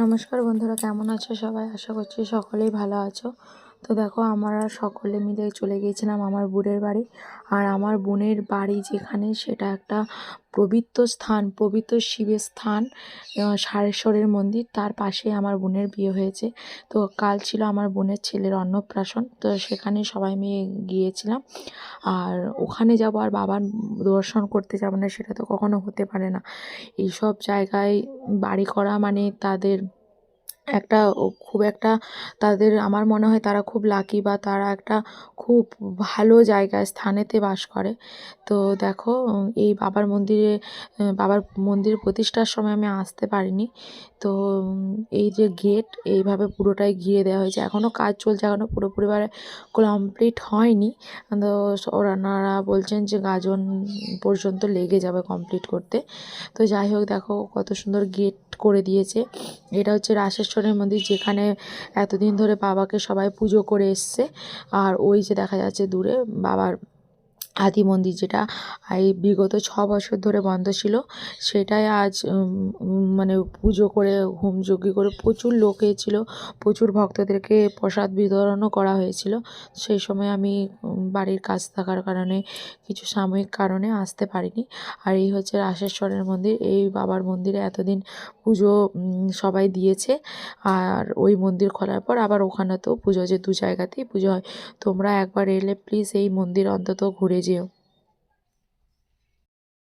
নমস্কার বন্ধুরা, কেমন আছো সবাই? আশা করছি সকলেই ভালো আছো। তো দেখো, আমরা সকলে মিলে চলে গিয়েছিলাম আমার বোনের বাড়ি। আর আমার বোনের বাড়ি যেখানে, সেটা একটা পবিত্র স্থান, পবিত্র শিবের স্থান, সারেশ্বরের মন্দির। তার পাশে আমার বোনের বিয়ে হয়েছে। তো কাল ছিল আমার বোনের ছেলের অন্নপ্রাশন, তো সেখানে সবাই মিলে গিয়েছিলাম। আর ওখানে যাব আর বাবার দর্শন করতে যাব না, সেটা তো কখনো হতে পারে না। এইসব জায়গায় বাড়ি করা মানে তাদের একটা খুব একটা, তাদের আমার মনে হয় তারা খুব লাকি, বা তারা একটা খুব ভালো জায়গায় স্থানেতে বাস করে। তো দেখো, এই বাবার মন্দিরে, বাবার মন্দির প্রতিষ্ঠার সময় আমি আসতে পারিনি। তো এই যে গেট, এইভাবে পুরোটাই ঘিরে দেওয়া হয়েছে। এখনও কাজ চলছে, এখনও পুরোপুরিভাবে কমপ্লিট হয়নি। তো ওনারা বলছেন যে গাজন পর্যন্ত লেগে যাবে কমপ্লিট করতে। তো যাই হোক, দেখো কত সুন্দর গেট করে দিয়েছে। এটা হচ্ছে রাসেশ্বরের মন্দির, যেখানে এতদিন ধরে বাবাকে সবাই পুজো করে এসছে। আর ওই যে দেখা যাচ্ছে দূরে বাবার আদি মন্দির, যেটা এই বিগত 6 বছর ধরে বন্ধ ছিল, সেটাই আজ মানে পুজো করে হোমযজ্ঞ করে প্রচুর লোক এসেছিলো, প্রচুর ভক্তদেরকে প্রসাদ বিতরণও করা হয়েছিল। সেই সময় আমি বাড়ির কাজ থাকার কারণে, কিছু সাময়িক কারণে আসতে পারিনি। আর এই হচ্ছে রাসেশ্বরের মন্দির। এই বাবার মন্দিরে এতদিন পুজো সবাই দিয়েছে। আর ওই মন্দির খোলার পর আবার ওখানেতেও পুজো হচ্ছে, দু জায়গাতেই পুজো হয়। তোমরা একবার এলে প্লিজ এই মন্দির অন্তত ঘুরে যেও।